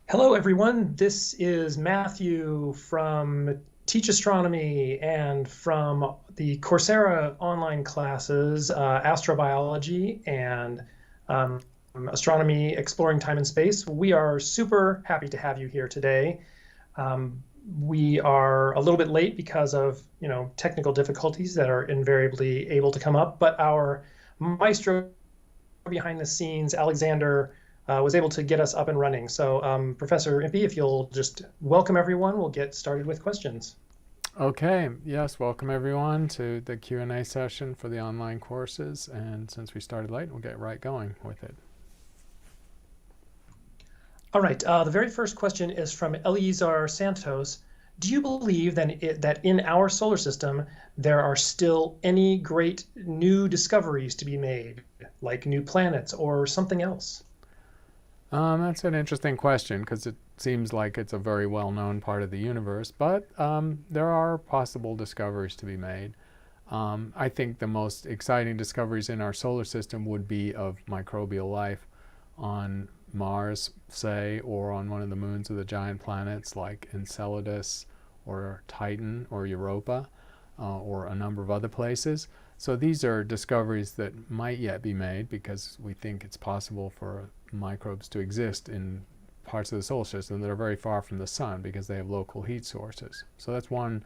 Hello, everyone. This is Matthew from Teach Astronomy and from the Coursera online classes, Astrobiology and um, Astronomy Exploring Time and Space. We are super happy to have you here today. Um, we are a little bit late because of, technical difficulties that are invariably able to come up, but our maestro behind the scenes, Alexander, was able to get us up and running. So, Professor Impey, if you'll just welcome everyone, we'll get started with questions. Okay, yes, welcome everyone to the Q&A session for the online courses. And since we started late, we'll get right going with it. All right, the very first question is from Eleazar Santos. Do you believe that in our solar system, there are still any great new discoveries to be made, like new planets or something else? That's an interesting question because it seems like it's a very well-known part of the universe, but there are possible discoveries to be made. I think the most exciting discoveries in our solar system would be of microbial life on Mars, say, or on one of the moons of the giant planets like Enceladus or Titan or Europa, or a number of other places. So these are discoveries that might yet be made because we think it's possible for microbes to exist in parts of the solar system that are very far from the sun because they have local heat sources. So that's one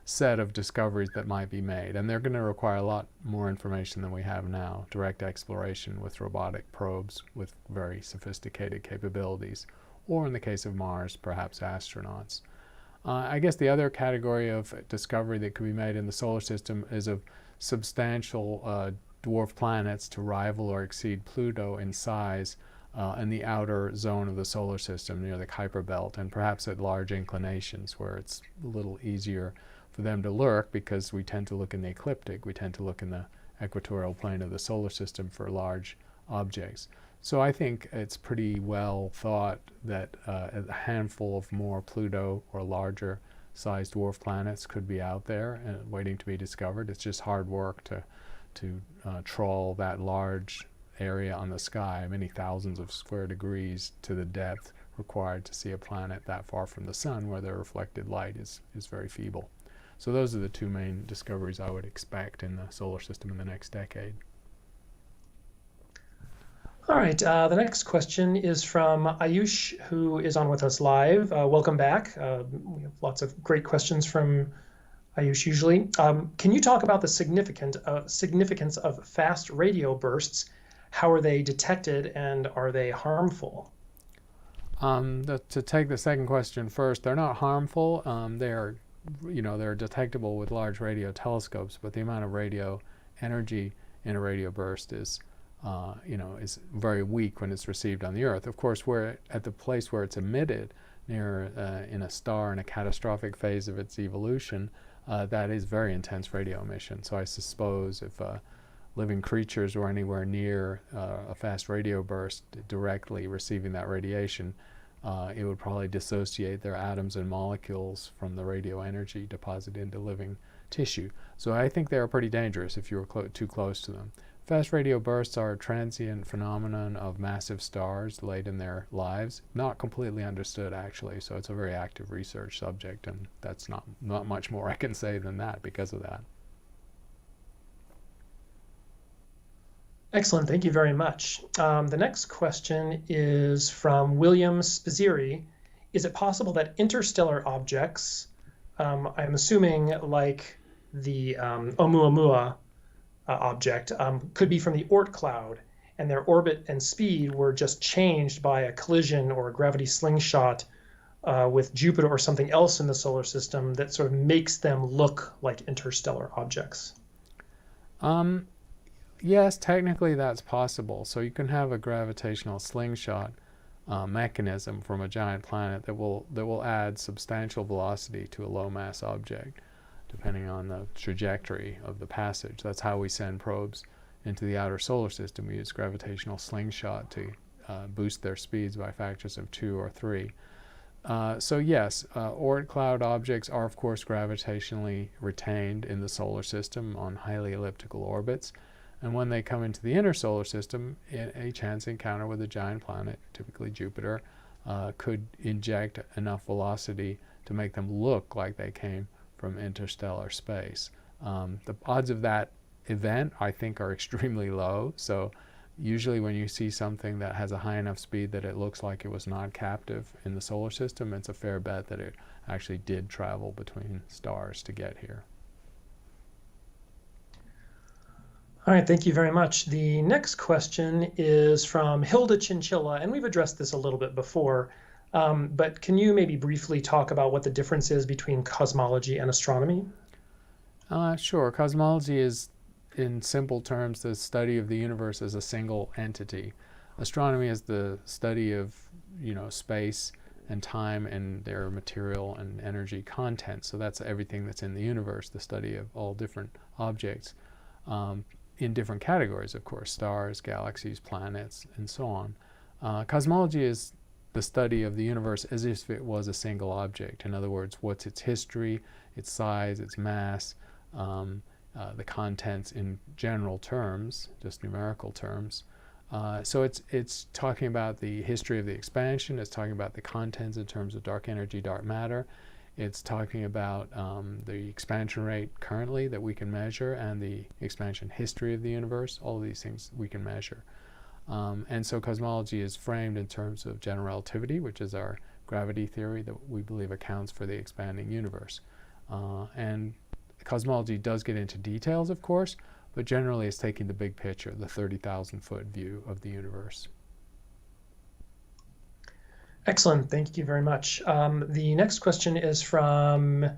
set of discoveries that might be made, and they're going to require a lot more information than we have now. Direct exploration with robotic probes with very sophisticated capabilities, or in the case of Mars, perhaps astronauts. I guess the other category of discovery that could be made in the solar system is of substantial dwarf planets to rival or exceed Pluto in size in the outer zone of the solar system near the Kuiper belt, and perhaps at large inclinations where it's a little easier for them to lurk because we tend to look in the ecliptic. We tend to look in the equatorial plane of the solar system for large objects. So I think it's pretty well thought that a handful of more Pluto or larger sized dwarf planets could be out there and waiting to be discovered. It's just hard work to trawl that large area on the sky, many thousands of square degrees to the depth required to see a planet that far from the sun where the reflected light is very feeble. So those are the two main discoveries I would expect in the solar system in the next decade. All right, the next question is from Ayush, who is on with us live. Welcome back. We have lots of great questions from Ayush usually. Can you talk about the significance of fast radio bursts? How are they detected and are they harmful? To take the second question first, they're not harmful. They're detectable with large radio telescopes, but the amount of radio energy in a radio burst is very weak when it's received on the Earth. Of course, we're at the place where it's emitted, near in a star in a catastrophic phase of its evolution, that is very intense radio emission. So I suppose if living creatures were anywhere near a fast radio burst directly receiving that radiation, it would probably dissociate their atoms and molecules from the radio energy deposited into living tissue. So I think they are pretty dangerous if you were too close to them. Fast radio bursts are a transient phenomenon of massive stars late in their lives, not completely understood actually, so it's a very active research subject, and that's not much more I can say than that because of that. Excellent, thank you very much. The next question is from William Spizeri. Is it possible that interstellar objects, I'm assuming like the Oumuamua object, could be from the Oort cloud, and their orbit and speed were just changed by a collision or a gravity slingshot with Jupiter or something else in the solar system that sort of makes them look like interstellar objects? Um, yes, technically that's possible. So you can have a gravitational slingshot mechanism from a giant planet that will add substantial velocity to a low mass object, depending on the trajectory of the passage. That's how we send probes into the outer solar system. We use gravitational slingshot to boost their speeds by factors of 2 or 3. So yes, Oort cloud objects are of course gravitationally retained in the solar system on highly elliptical orbits. And when they come into the inner solar system, in a chance encounter with a giant planet, typically Jupiter, could inject enough velocity to make them look like they came from interstellar space. The odds of that event, I think, are extremely low. So usually when you see something that has a high enough speed that it looks like it was non-captive in the solar system, it's a fair bet that it actually did travel between stars to get here. All right, thank you very much. The next question is from Hilda Chinchilla, and we've addressed this a little bit before, but can you maybe briefly talk about what the difference is between cosmology and astronomy? Sure. Cosmology is, in simple terms, the study of the universe as a single entity. Astronomy is the study of, space and time and their material and energy content. So that's everything that's in the universe, the study of all different objects. In different categories, of course, stars, galaxies, planets, and so on. Cosmology is the study of the universe as if it was a single object. In other words, what's its history, its size, its mass, the contents in general terms, just numerical terms. So it's talking about the history of the expansion, it's talking about the contents in terms of dark energy, dark matter. It's talking about the expansion rate currently that we can measure and the expansion history of the universe. All of these things we can measure. And so cosmology is framed in terms of general relativity, which is our gravity theory that we believe accounts for the expanding universe. And cosmology does get into details, of course, but generally it's taking the big picture, the 30,000-foot view of the universe. Excellent. Thank you very much. The next question is from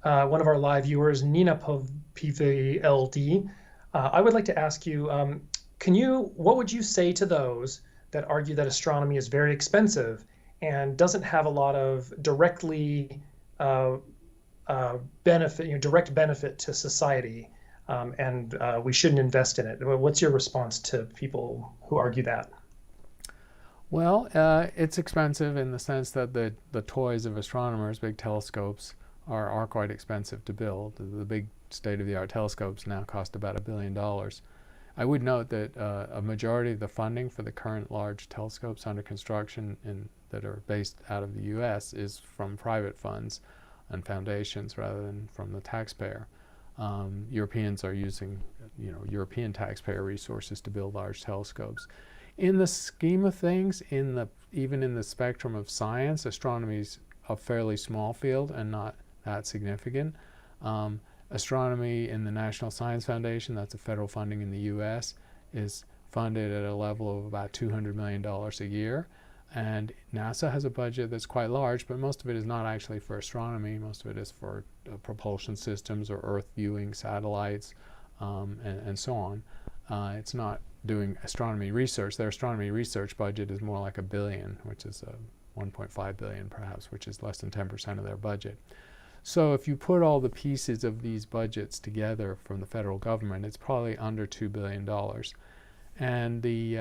one of our live viewers, Nina PVLD. I would like to ask you, what would you say to those that argue that astronomy is very expensive and doesn't have a lot of directly direct benefit to society, and we shouldn't invest in it? What's your response to people who argue that? Well, it's expensive in the sense that the toys of astronomers, big telescopes, are quite expensive to build. The big state-of-the-art telescopes now cost about $1 billion. I would note that a majority of the funding for the current large telescopes under construction that are based out of the U.S. is from private funds and foundations rather than from the taxpayer. Europeans are using, European taxpayer resources to build large telescopes. In the scheme of things, even in the spectrum of science, astronomy is a fairly small field and not that significant. Astronomy in the National Science Foundation, that's a federal funding in the U.S., is funded at a level of about $200 million a year. And NASA has a budget that's quite large, but most of it is not actually for astronomy. Most of it is for propulsion systems or Earth viewing satellites and so on. It's not doing astronomy research. Their astronomy research budget is more like $1 billion, which is 1.5 billion perhaps, which is less than 10% of their budget. So if you put all the pieces of these budgets together from the federal government, it's probably under $2 billion. And the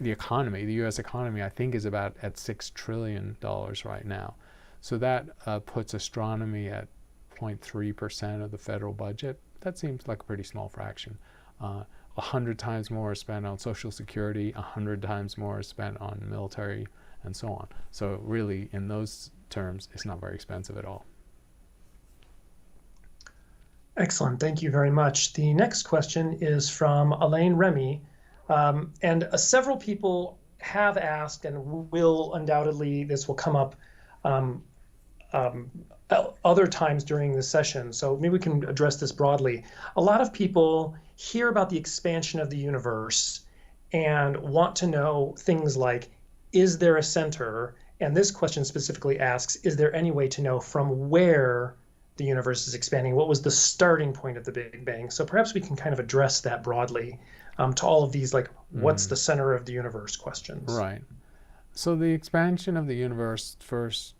economy, the U.S. economy, I think is about at $6 trillion right now. So that puts astronomy at 0.3% of the federal budget. That seems like a pretty small fraction. 100 times more is spent on Social Security, 100 times more is spent on military, and so on. So really, in those terms, it's not very expensive at all. Excellent. Thank you very much. The next question is from Elaine Remy. And several people have asked, and will undoubtedly, this will come up other times during the session, so maybe we can address this broadly. A lot of people hear about the expansion of the universe and want to know things like, is there a center? And this question specifically asks, is there any way to know from where the universe is expanding? What was the starting point of the Big Bang? So perhaps we can kind of address that broadly to all of these, like, what's the center of the universe questions. Right. So the expansion of the universe, first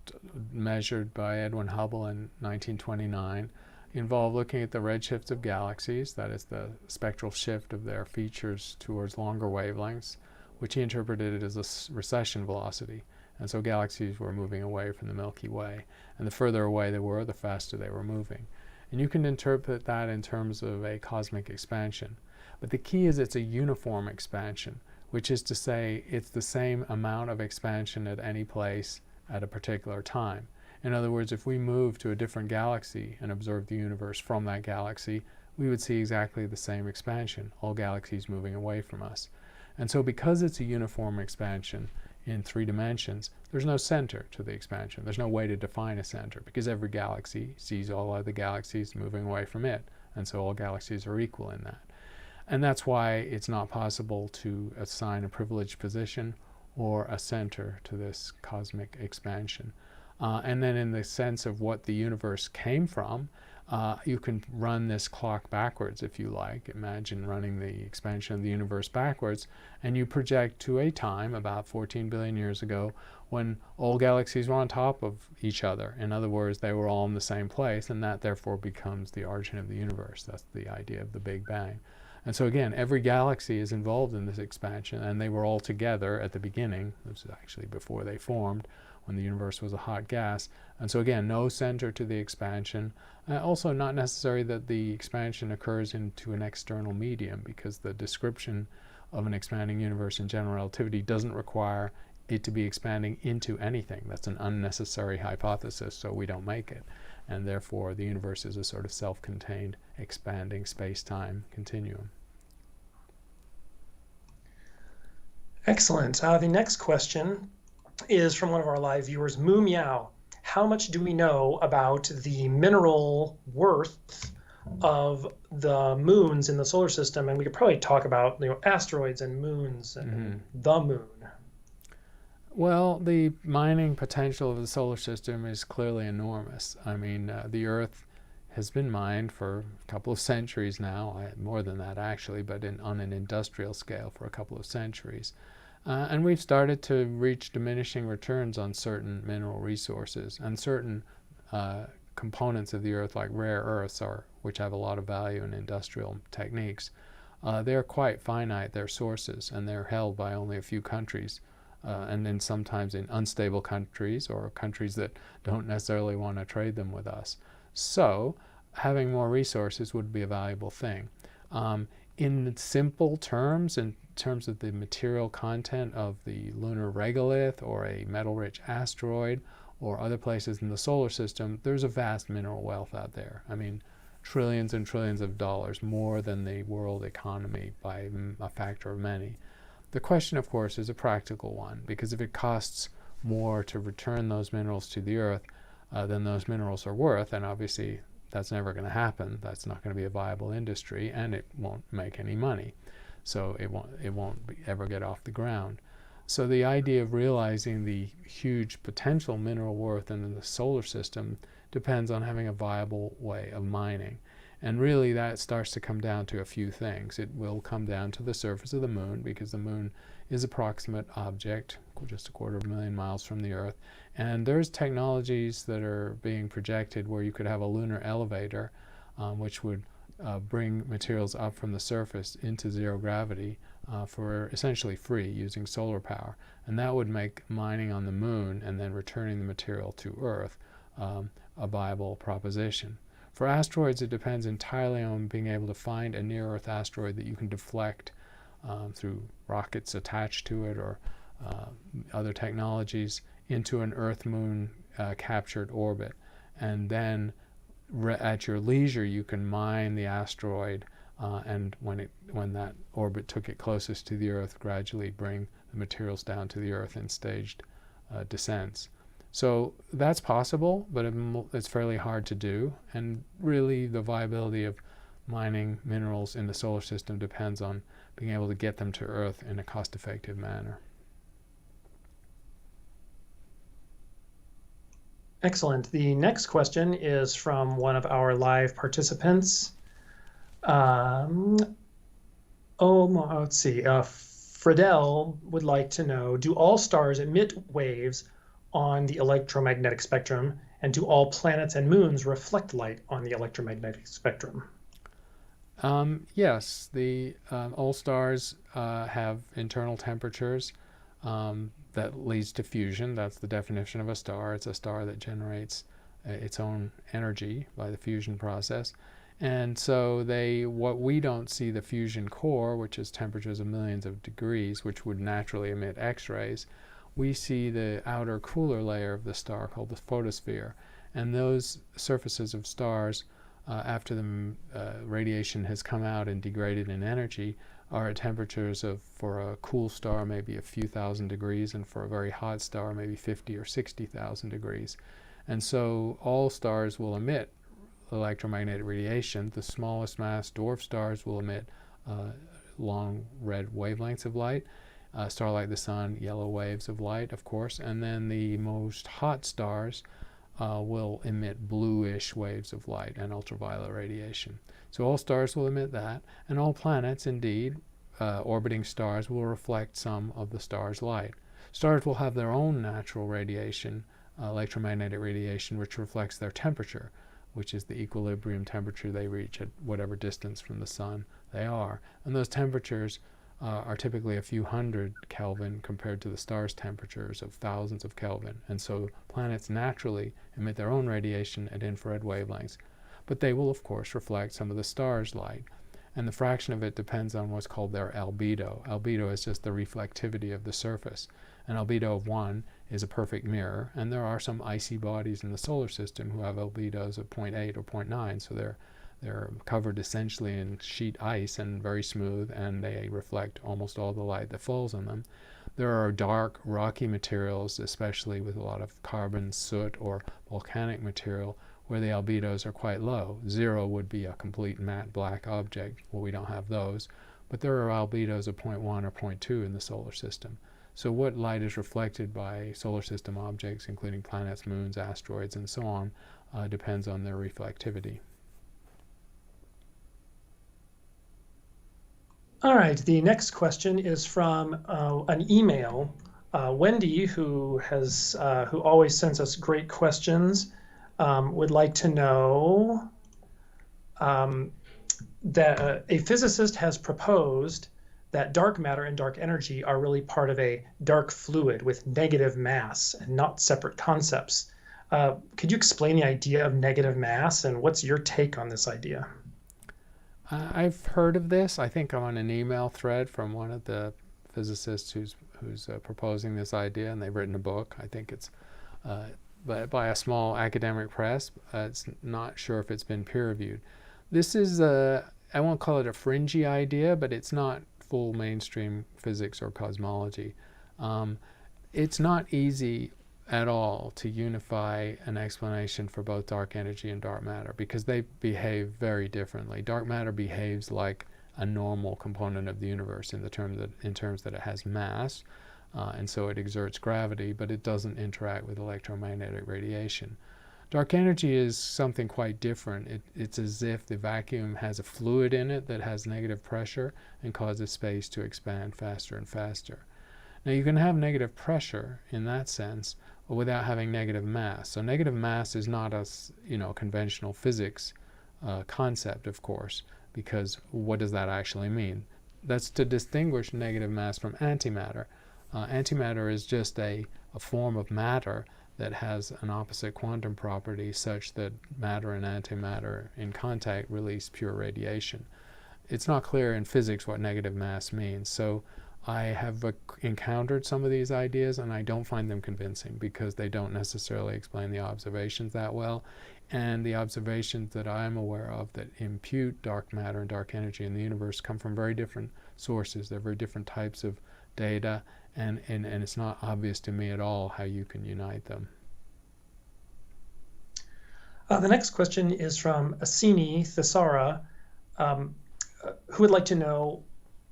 measured by Edwin Hubble in 1929, involved looking at the redshifts of galaxies, that is the spectral shift of their features towards longer wavelengths, which he interpreted as a recession velocity. And so galaxies were moving away from the Milky Way. And the further away they were, the faster they were moving. And you can interpret that in terms of a cosmic expansion. But the key is it's a uniform expansion, which is to say it's the same amount of expansion at any place at a particular time. In other words, if we move to a different galaxy and observe the universe from that galaxy, we would see exactly the same expansion, all galaxies moving away from us. And so because it's a uniform expansion in 3 dimensions, there's no center to the expansion. There's no way to define a center because every galaxy sees all other galaxies moving away from it. And so all galaxies are equal in that. And that's why it's not possible to assign a privileged position or a center to this cosmic expansion. And then in the sense of what the universe came from, you can run this clock backwards if you like. Imagine running the expansion of the universe backwards, and you project to a time about 14 billion years ago when all galaxies were on top of each other. In other words, they were all in the same place, and that therefore becomes the origin of the universe. That's the idea of the Big Bang. And so again, every galaxy is involved in this expansion, and they were all together at the beginning. This is actually before they formed, when the universe was a hot gas. And so again, no center to the expansion. Also not necessary that the expansion occurs into an external medium, because the description of an expanding universe in general relativity doesn't require it to be expanding into anything. That's an unnecessary hypothesis, so we don't make it. And therefore, the universe is a sort of self-contained, expanding space-time continuum. Excellent. The next question is from one of our live viewers, Moo Meow. How much do we know about the mineral worth of the moons in the solar system? And we could probably talk about asteroids and moons and the moon. Well, the mining potential of the solar system is clearly enormous. I mean, the Earth has been mined for a couple of centuries now, more than that actually, but on an industrial scale for a couple of centuries. And we've started to reach diminishing returns on certain mineral resources, and certain components of the Earth, like rare earths, which have a lot of value in industrial techniques. They're quite finite, their sources, and they're held by only a few countries. And then sometimes in unstable countries or countries that don't necessarily want to trade them with us. So having more resources would be a valuable thing. In simple terms, in terms of the material content of the lunar regolith or a metal-rich asteroid or other places in the solar system, there's a vast mineral wealth out there. I mean, trillions and trillions of dollars, more than the world economy by a factor of many. The question, of course, is a practical one, because if it costs more to return those minerals to the Earth than those minerals are worth, and obviously that's never going to happen, that's not going to be a viable industry, and it won't make any money. So it won't ever get off the ground. So the idea of realizing the huge potential mineral worth in the solar system depends on having a viable way of mining. And really that starts to come down to a few things. It will come down to the surface of the moon, because the moon is a proximate object, just 250,000 miles from the Earth. And there's technologies that are being projected where you could have a lunar elevator, which would bring materials up from the surface into zero gravity for essentially free using solar power. And that would make mining on the moon and then returning the material to Earth a viable proposition. For asteroids, it depends entirely on being able to find a near-Earth asteroid that you can deflect through rockets attached to it or other technologies into an Earth-Moon captured orbit. And then at your leisure, you can mine the asteroid, and when that orbit took it closest to the Earth, gradually bring the materials down to the Earth in staged descents. So that's possible, but it's fairly hard to do. And really, the viability of mining minerals in the solar system depends on being able to get them to Earth in a cost-effective manner. Excellent. The next question is from one of our live participants. Let's see. Fredel would like to know, do all stars emit waves on the electromagnetic spectrum, and do all planets and moons reflect light on the electromagnetic spectrum? Yes, all stars have internal temperatures that leads to fusion. That's the definition of a star. It's a star that generates its own energy by the fusion process. And so what we don't see, the fusion core, which is temperatures of millions of degrees, which would naturally emit X-rays, we see the outer cooler layer of the star called the photosphere. And those surfaces of stars, after the radiation has come out and degraded in energy, are at temperatures of, for a cool star, maybe a few thousand degrees, and for a very hot star, maybe 50 or 60,000 degrees. And so all stars will emit electromagnetic radiation. The smallest mass dwarf stars will emit long red wavelengths of light. A star like the Sun, yellow waves of light, of course. And then the most hot stars will emit bluish waves of light and ultraviolet radiation. So all stars will emit that, and all planets, indeed, orbiting stars, will reflect some of the star's light. Stars will have their own natural radiation, electromagnetic radiation, which reflects their temperature, which is the equilibrium temperature they reach at whatever distance from the Sun they are. And those temperatures are typically a few hundred Kelvin compared to the star's temperatures of thousands of Kelvin. And so planets naturally emit their own radiation at infrared wavelengths. But they will, of course, reflect some of the star's light. And the fraction of it depends on what's called their albedo. Albedo is just the reflectivity of the surface. An albedo of 1 is a perfect mirror, and there are some icy bodies in the solar system who have albedos of 0.8 or 0.9, so they're covered essentially in sheet ice and very smooth, and they reflect almost all the light that falls on them. There are dark, rocky materials, especially with a lot of carbon, soot, or volcanic material, where the albedos are quite low. 0 would be a complete matte black object. Well, we don't have those. But there are albedos of 0.1 or 0.2 in the solar system. So what light is reflected by solar system objects, including planets, moons, asteroids, and so on, depends on their reflectivity. All right, the next question is from an email. Wendy, who always sends us great questions, would like to know that a physicist has proposed that dark matter and dark energy are really part of a dark fluid with negative mass and not separate concepts. Could you explain the idea of negative mass, and what's your take on this idea? I've heard of this. I think I'm on an email thread from one of the physicists who's proposing this idea, and they've written a book. I think it's by a small academic press. It's not sure if it's been peer-reviewed. This is I won't call it a fringy idea, but it's not full mainstream physics or cosmology. It's not easy at all to unify an explanation for both dark energy and dark matter, because they behave very differently. Dark matter behaves like a normal component of the universe in terms that it has mass, and so it exerts gravity, but it doesn't interact with electromagnetic radiation. Dark energy is something quite different. It's as if the vacuum has a fluid in it that has negative pressure and causes space to expand faster and faster. Now, you can have negative pressure in that sense without having negative mass. So negative mass is not a conventional physics concept, of course, because what does that actually mean? That's to distinguish negative mass from antimatter. Antimatter is just a form of matter that has an opposite quantum property such that matter and antimatter in contact release pure radiation. It's not clear in physics what negative mass means. So I have encountered some of these ideas, and I don't find them convincing because they don't necessarily explain the observations that well. And the observations that I'm aware of that impute dark matter and dark energy in the universe come from very different sources. They're very different types of data, and it's not obvious to me at all how you can unite them. The next question is from Asini Thisara, who would like to know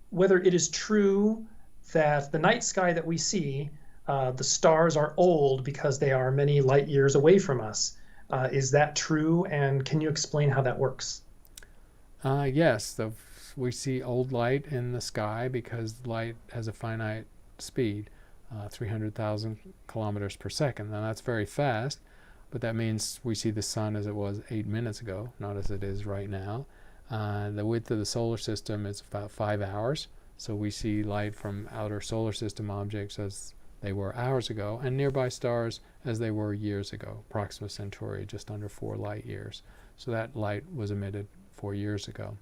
whether it is true that the night sky that we see, the stars are old because they are many light years away from us. Is that true, and can you explain how that works? Yes, we see old light in the sky because light has a finite speed, 300,000 kilometers per second. Now that's very fast, but that means we see the sun as it was 8 minutes ago, not as it is right now. The width of the solar system is about 5 hours, so we see light from outer solar system objects as they were hours ago, and nearby stars as they were years ago. Proxima Centauri just under 4 light years. So that light was emitted 4 years ago.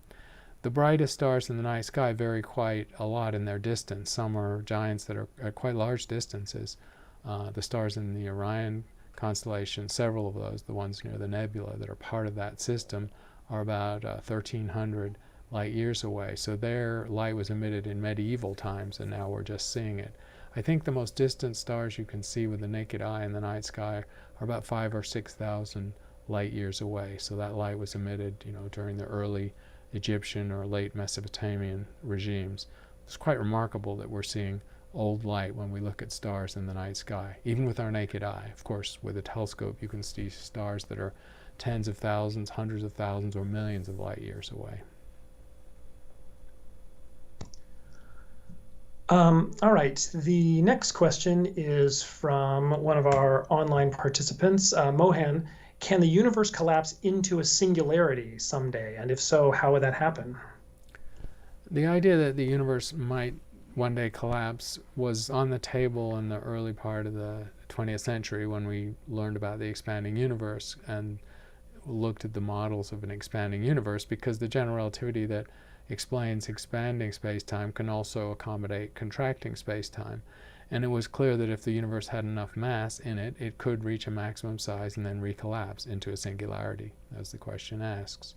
The brightest stars in the night sky vary quite a lot in their distance. Some are giants that are at quite large distances. The stars in the Orion constellation, several of those, the ones near the nebula that are part of that system, are about 1,300 light years away. So their light was emitted in medieval times, and now we're just seeing it. I think the most distant stars you can see with the naked eye in the night sky are about 5,000 or 6,000 light years away. So that light was emitted, during the early Egyptian or late Mesopotamian regimes. It's quite remarkable that we're seeing old light when we look at stars in the night sky, even with our naked eye. Of course, with a telescope you can see stars that are tens of thousands, hundreds of thousands, or millions of light years away. All right, the next question is from one of our online participants, Mohan. Can the universe collapse into a singularity someday? And if so, how would that happen? The idea that the universe might one day collapse was on the table in the early part of the 20th century when we learned about the expanding universe and looked at the models of an expanding universe, because the general relativity that explains expanding space-time can also accommodate contracting space-time. And it was clear that if the universe had enough mass in it, it could reach a maximum size and then recollapse into a singularity, as the question asks.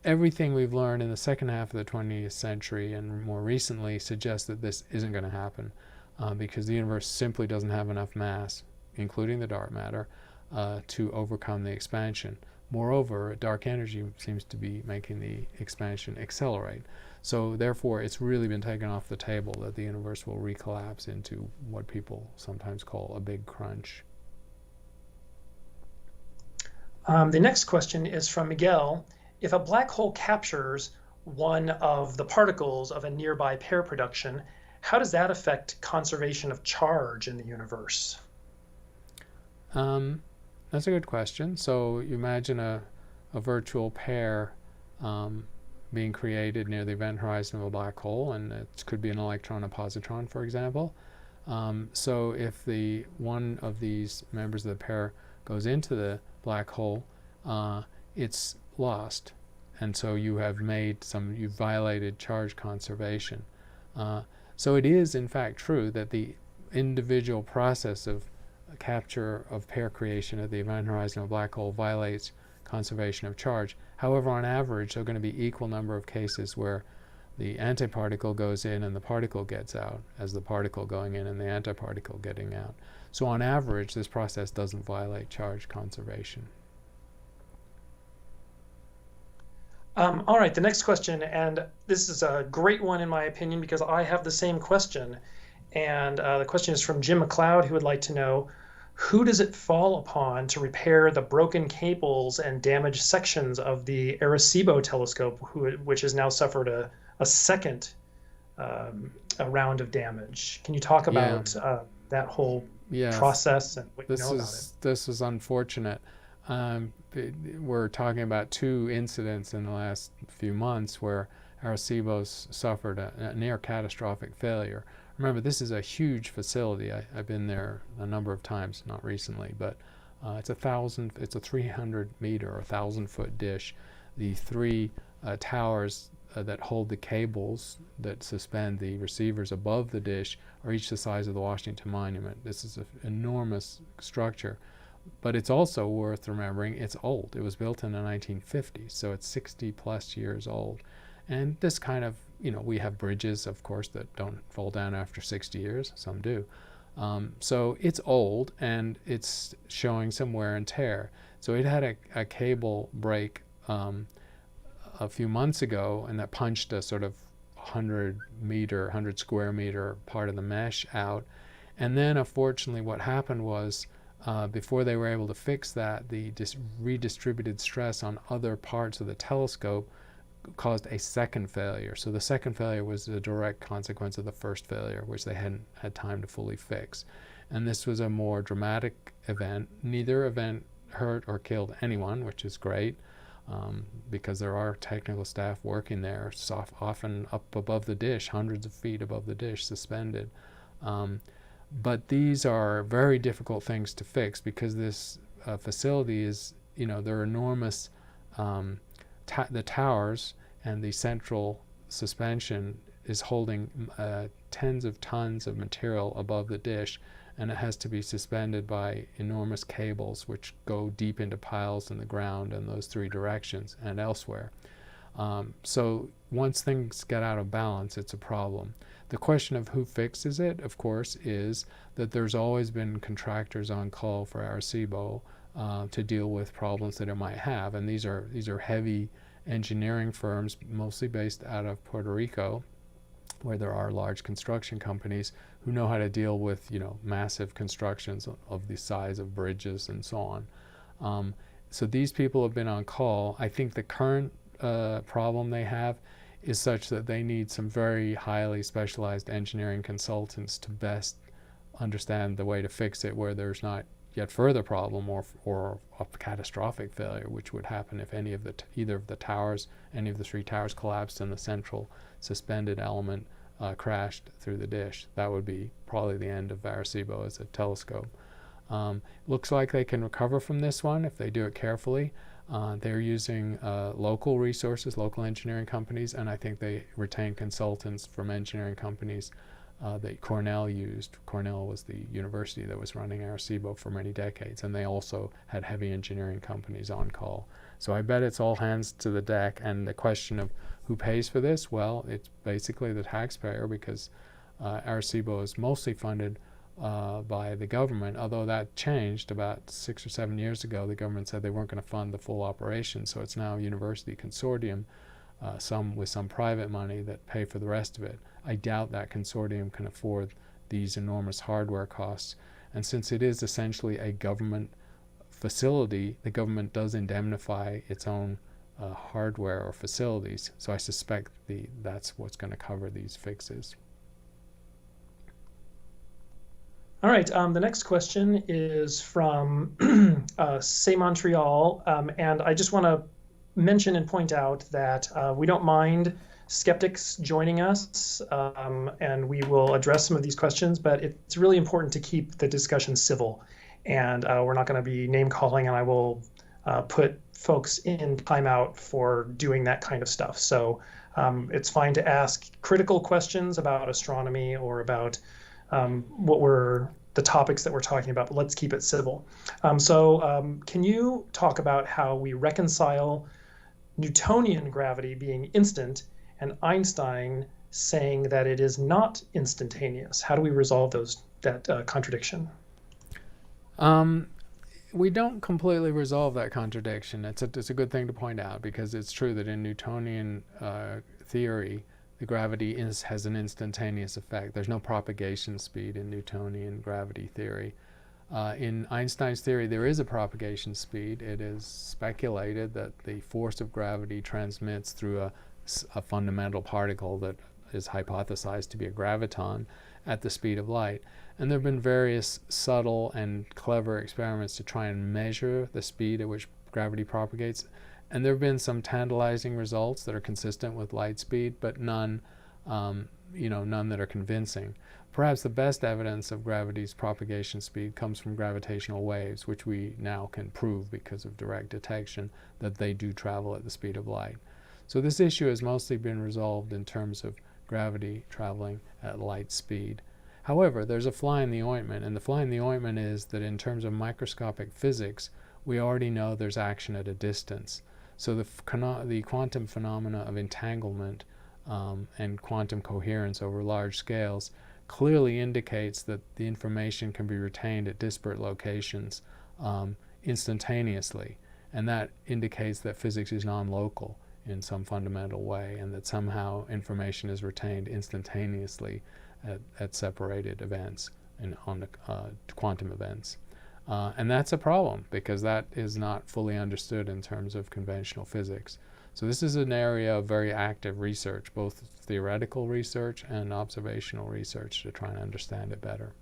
Everything we've learned in the second half of the 20th century and more recently suggests that this isn't going to happen, because the universe simply doesn't have enough mass, including the dark matter, to overcome the expansion. Moreover, dark energy seems to be making the expansion accelerate. So therefore, it's really been taken off the table that the universe will recollapse into what people sometimes call a big crunch. The next question is from Miguel. If a black hole captures one of the particles of a nearby pair production, how does that affect conservation of charge in the universe? That's a good question. So you imagine a virtual pair being created near the event horizon of a black hole, and it could be an electron and positron, for example. So if the one of these members of the pair goes into the black hole, it's lost, and so you've violated charge conservation. So it is in fact true that the individual process of capture of pair creation at the event horizon of a black hole violates conservation of charge. However, on average, there are going to be equal number of cases where the antiparticle goes in and the particle gets out, as the particle going in and the antiparticle getting out. So on average, this process doesn't violate charge conservation. All right, the next question, and this is a great one in my opinion because I have the same question. And the question is from Jim McLeod, who would like to know, who does it fall upon to repair the broken cables and damaged sections of the Arecibo telescope, which has now suffered a second round of damage? Can you talk about that whole process and what you know about it? This is unfortunate. We're talking about two incidents in the last few months where Arecibo's suffered a near catastrophic failure. Remember, this is a huge facility. I've been there a number of times, not recently, but it's a 300-meter or 1,000-foot dish. The three towers that hold the cables that suspend the receivers above the dish are each the size of the Washington Monument. This is an enormous structure, but it's also worth remembering it's old. It was built in the 1950s, so it's 60-plus years old. And this kind of, we have bridges, of course, that don't fall down after 60 years. Some do. So it's old, and it's showing some wear and tear. So it had a cable break a few months ago, and that punched a sort of 100 square meter part of the mesh out. And then, unfortunately, what happened was, before they were able to fix that, the redistributed stress on other parts of the telescope caused a second failure. So the second failure was a direct consequence of the first failure, which they hadn't had time to fully fix. And this was a more dramatic event. Neither event hurt or killed anyone, which is great, because there are technical staff working there, often up above the dish, hundreds of feet above the dish, suspended. But these are very difficult things to fix because this facility is, there are enormous the towers and the central suspension is holding tens of tons of material above the dish, and it has to be suspended by enormous cables which go deep into piles in the ground in those three directions and elsewhere. So once things get out of balance, it's a problem. The question of who fixes it, of course, is that there's always been contractors on call for Arecibo to deal with problems that it might have, and these are heavy engineering firms, mostly based out of Puerto Rico, where there are large construction companies who know how to deal with, massive constructions of the size of bridges and so on. So these people have been on call. I think the current problem they have is such that they need some very highly specialized engineering consultants to best understand the way to fix it, where there's not yet further problem or a catastrophic failure, which would happen if either of the towers, any of the three towers collapsed and the central suspended element crashed through the dish. That would be probably the end of Arecibo as a telescope. Looks like they can recover from this one if they do it carefully. They're using local resources, local engineering companies, and I think they retain consultants from engineering companies that Cornell used. Cornell was the university that was running Arecibo for many decades, and they also had heavy engineering companies on call. So I bet it's all hands to the deck, and the question of who pays for this, well, it's basically the taxpayer, because Arecibo is mostly funded by the government, although that changed about 6 or 7 years ago. The government said they weren't going to fund the full operation, so it's now a university consortium, some with some private money, that pay for the rest of it. I doubt that consortium can afford these enormous hardware costs, and since it is essentially a government facility, the government does indemnify its own hardware or facilities, so I suspect that's what's going to cover these fixes. All right, the next question is from Say Montreal, and I just want to mention and point out that we don't mind skeptics joining us, and we will address some of these questions, but it's really important to keep the discussion civil, and we're not going to be name calling, and I will put folks in timeout for doing that kind of stuff. So it's fine to ask critical questions about astronomy or about the topics that we're talking about, but let's keep it civil. So can you talk about how we reconcile Newtonian gravity being instant and Einstein saying that it is not instantaneous? How do we resolve that contradiction? We don't completely resolve that contradiction. It's a good thing to point out, because it's true that in Newtonian theory, the gravity has an instantaneous effect. There's no propagation speed in Newtonian gravity theory. In Einstein's theory, there is a propagation speed. It is speculated that the force of gravity transmits through a fundamental particle that is hypothesized to be a graviton at the speed of light. And there have been various subtle and clever experiments to try and measure the speed at which gravity propagates. And there have been some tantalizing results that are consistent with light speed, but none that are convincing. Perhaps the best evidence of gravity's propagation speed comes from gravitational waves, which we now can prove because of direct detection that they do travel at the speed of light. So this issue has mostly been resolved in terms of gravity traveling at light speed. However, there's a fly in the ointment, and the fly in the ointment is that in terms of microscopic physics, we already know there's action at a distance. So the quantum phenomena of entanglement and quantum coherence over large scales clearly indicates that the information can be retained at disparate locations instantaneously. And that indicates that physics is non-local in some fundamental way, and that somehow information is retained instantaneously at separated events on the quantum events. And that's a problem, because that is not fully understood in terms of conventional physics. So this is an area of very active research, both theoretical research and observational research, to try and understand it better.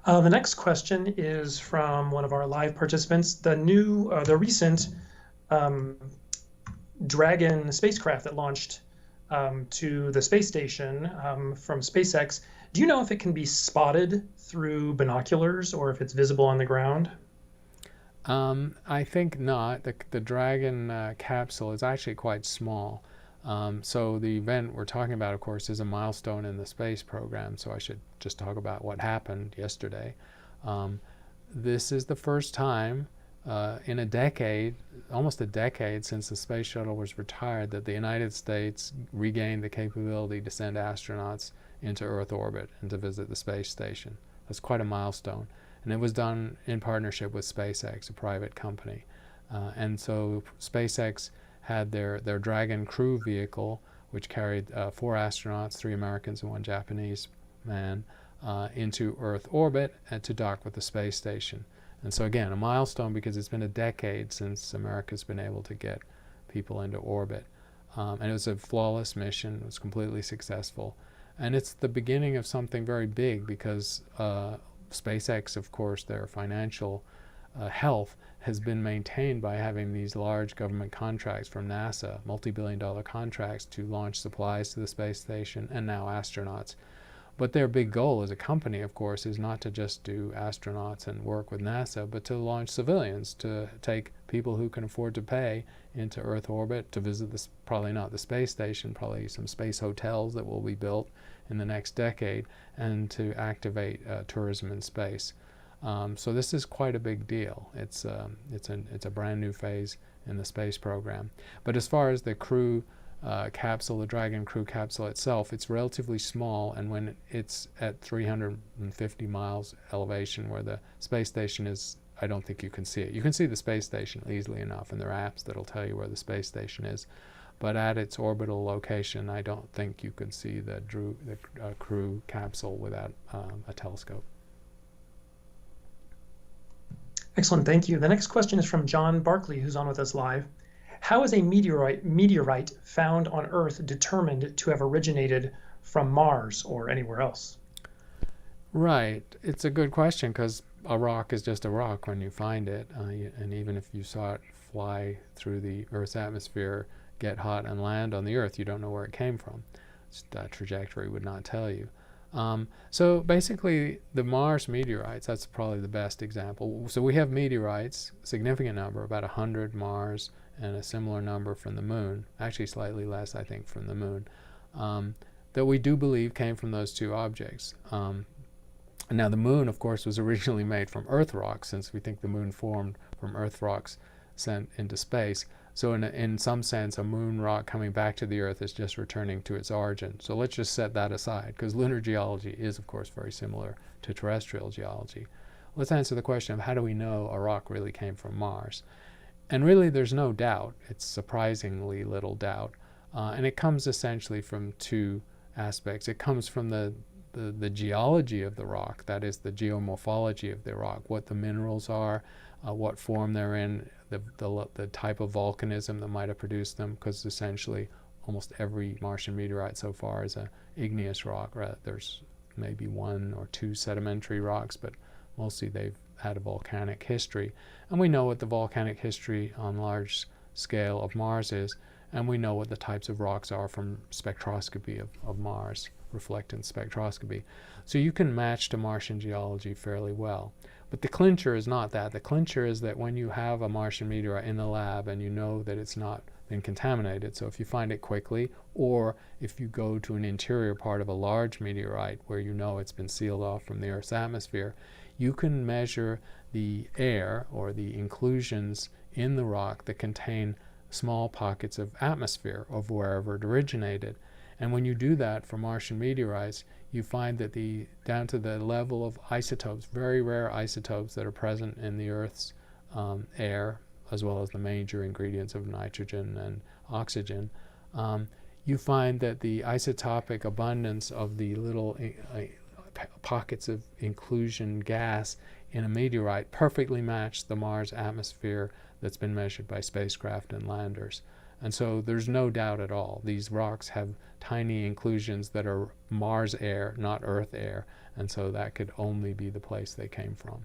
The next question is from one of our live participants. The recent Dragon spacecraft that launched to the space station from SpaceX, do you know if it can be spotted through binoculars or if it's visible on the ground? I think not. The Dragon capsule is actually quite small. So the event we're talking about, of course, is a milestone in the space program. So I should just talk about what happened yesterday. This is the first time in a decade, almost a decade since the space shuttle was retired, that the United States regained the capability to send astronauts into Earth orbit and to visit the space station. That's quite a milestone. And it was done in partnership with SpaceX, a private company. And so SpaceX had their Dragon crew vehicle, which carried 4 astronauts, 3 Americans and 1 Japanese man, into Earth orbit and to dock with the space station. And so again, a milestone because it's been a decade since America's been able to get people into orbit. And it was a flawless mission. It was completely successful. And it's the beginning of something very big because SpaceX, of course, their financial health has been maintained by having these large government contracts from NASA, multi-billion-dollar contracts to launch supplies to the space station and now astronauts. But their big goal as a company, of course, is not to just do astronauts and work with NASA, but to launch civilians, to take people who can afford to pay into Earth orbit, to visit this, probably not the space station, probably some space hotels that will be built in the next decade, and to activate tourism in space. So this is quite a big deal. It's a brand new phase in the space program. But as far as the crew capsule, the Dragon crew capsule itself, it's relatively small, and when it's at 350 miles elevation where the space station is, I don't think you can see it. You can see the space station easily enough, and there are apps that'll tell you where the space station is. But at its orbital location, I don't think you can see the crew capsule without a telescope. Excellent, thank you. The next question is from John Barkley, who's on with us live. How is a meteorite found on Earth determined to have originated from Mars or anywhere else? Right. It's a good question because a rock is just a rock when you find it. And even if you saw it fly through the Earth's atmosphere, get hot and land on the Earth, you don't know where it came from. That trajectory would not tell you. So basically, the Mars meteorites, that's probably the best example. So we have meteorites, significant number, about 100 Mars, and a similar number from the moon, actually slightly less, I think, from the moon, that we do believe came from those 2 objects. Now the moon, of course, was originally made from Earth rocks, since we think the moon formed from Earth rocks sent into space. So in some sense, a moon rock coming back to the Earth is just returning to its origin. So let's just set that aside, because lunar geology is, of course, very similar to terrestrial geology. Let's answer the question of how do we know a rock really came from Mars? And really, there's no doubt. It's surprisingly little doubt. And it comes essentially from 2 aspects. It comes from the geology of the rock, that is the geomorphology of the rock, what the minerals are, what form they're in, the type of volcanism that might have produced them, because essentially almost every Martian meteorite so far is an igneous rock. There's maybe 1 or 2 sedimentary rocks, but mostly they've had a volcanic history. And we know what the volcanic history on large scale of Mars is, and we know what the types of rocks are from spectroscopy of Mars, reflectance spectroscopy. So you can match to Martian geology fairly well. But the clincher is not that. The clincher is that when you have a Martian meteorite in the lab and you know that it's not been contaminated, so if you find it quickly, or if you go to an interior part of a large meteorite where you know it's been sealed off from the Earth's atmosphere, you can measure the air or the inclusions in the rock that contain small pockets of atmosphere of wherever it originated. And when you do that for Martian meteorites, you find that down to the level of isotopes, very rare isotopes that are present in the Earth's air, as well as the major ingredients of nitrogen and oxygen, you find that the isotopic abundance of the little pockets of inclusion gas in a meteorite perfectly match the Mars atmosphere that's been measured by spacecraft and landers. And so there's no doubt at all. These rocks have tiny inclusions that are Mars air, not Earth air, and so that could only be the place they came from.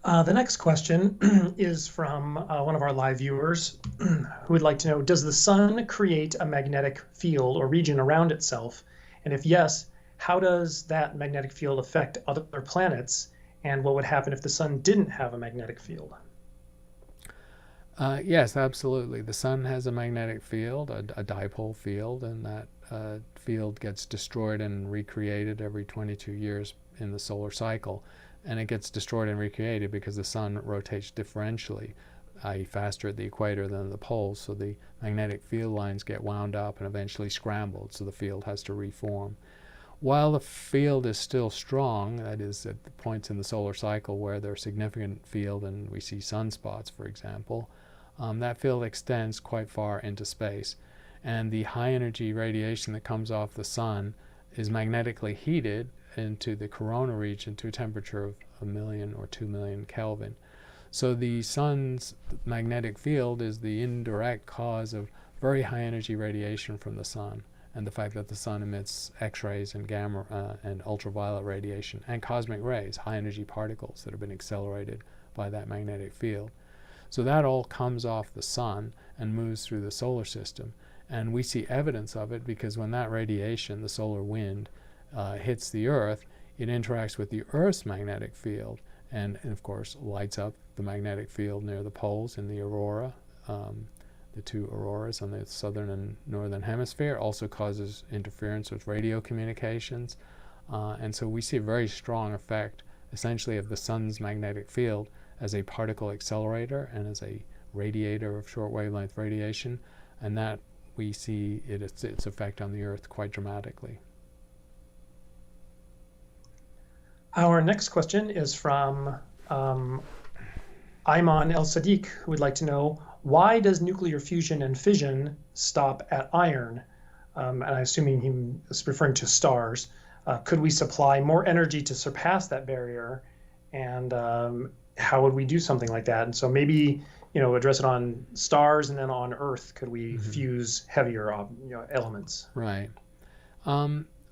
The next question is from one of our live viewers who would like to know, does the sun create a magnetic field or region around itself? And if yes, how does that magnetic field affect other planets, and what would happen if the sun didn't have a magnetic field? Yes, absolutely. The sun has a magnetic field, a dipole field, and that field gets destroyed and recreated every 22 years in the solar cycle. And it gets destroyed and recreated because the sun rotates differentially, i.e. faster at the equator than the poles, so the magnetic field lines get wound up and eventually scrambled, so the field has to reform. While the field is still strong, that is at the points in the solar cycle where there's significant field and we see sunspots, for example, that field extends quite far into space. And the high energy radiation that comes off the sun is magnetically heated into the corona region to a temperature of 1,000,000 or 2,000,000 Kelvin. So the sun's magnetic field is the indirect cause of very high energy radiation from the sun, and the fact that the sun emits X-rays and gamma and ultraviolet radiation and cosmic rays, high energy particles that have been accelerated by that magnetic field. So that all comes off the sun and moves through the solar system. And we see evidence of it because when that radiation, the solar wind, hits the Earth, it interacts with the Earth's magnetic field and of course lights up the magnetic field near the poles in the aurora. The two auroras on the southern and northern hemisphere also causes interference with radio communications. And so we see a very strong effect essentially of the sun's magnetic field as a particle accelerator and as a radiator of short wavelength radiation, and that we see its effect on the Earth quite dramatically. Our next question is from Ayman El Sadiq, who would like to know, why does nuclear fusion and fission stop at iron? And I'm assuming he is referring to stars. Could we supply more energy to surpass that barrier? And how would we do something like that? And so maybe, address it on stars, and then on Earth, could we fuse heavier elements? Right.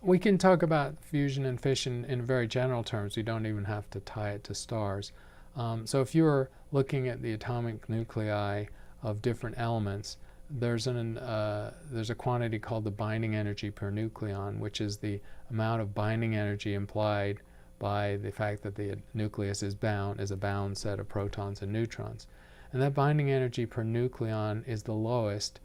We can talk about fusion and fission in very general terms. We don't even have to tie it to stars. So if you're looking at the atomic nuclei of different elements, there's a quantity called the binding energy per nucleon, which is the amount of binding energy implied by the fact that the nucleus is a bound set of protons and neutrons. And that binding energy per nucleon is the lowest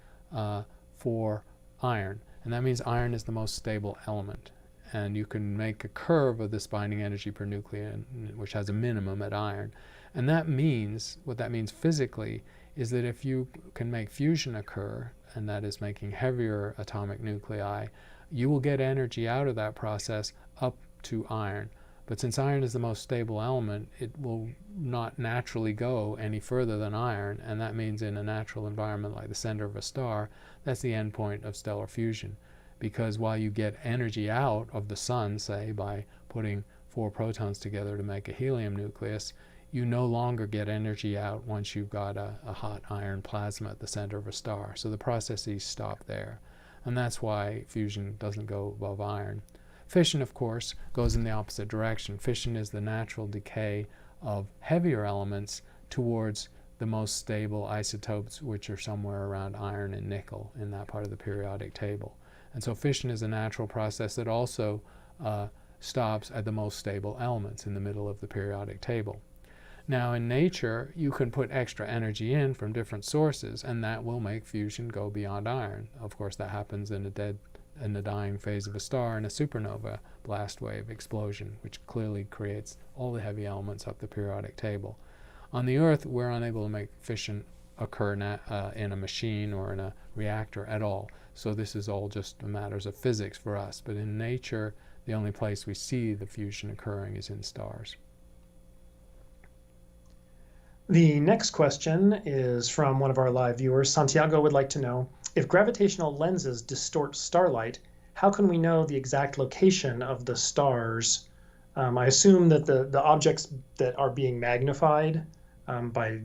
for iron. And that means iron is the most stable element. And you can make a curve of this binding energy per nucleon, which has a minimum at iron. And what that means physically is that if you can make fusion occur, and that is making heavier atomic nuclei, you will get energy out of that process up to iron. But since iron is the most stable element, it will not naturally go any further than iron, and that means in a natural environment like the center of a star, that's the end point of stellar fusion. Because while you get energy out of the sun, say, by putting 4 protons together to make a helium nucleus, you no longer get energy out once you've got a hot iron plasma at the center of a star. So the processes stop there. And that's why fusion doesn't go above iron. Fission, of course, goes in the opposite direction. Fission is the natural decay of heavier elements towards the most stable isotopes, which are somewhere around iron and nickel in that part of the periodic table. And so fission is a natural process that also stops at the most stable elements in the middle of the periodic table. Now in nature, you can put extra energy in from different sources, and that will make fusion go beyond iron. Of course, that happens in the dying phase of a star in a supernova blast wave explosion, which clearly creates all the heavy elements up the periodic table. On the Earth, we're unable to make fission occur in a machine or in a reactor at all. So this is all just matters of physics for us. But in nature, the only place we see the fusion occurring is in stars. The next question is from one of our live viewers. Santiago would like to know, if gravitational lenses distort starlight, how can we know the exact location of the stars? I assume that the objects that are being magnified by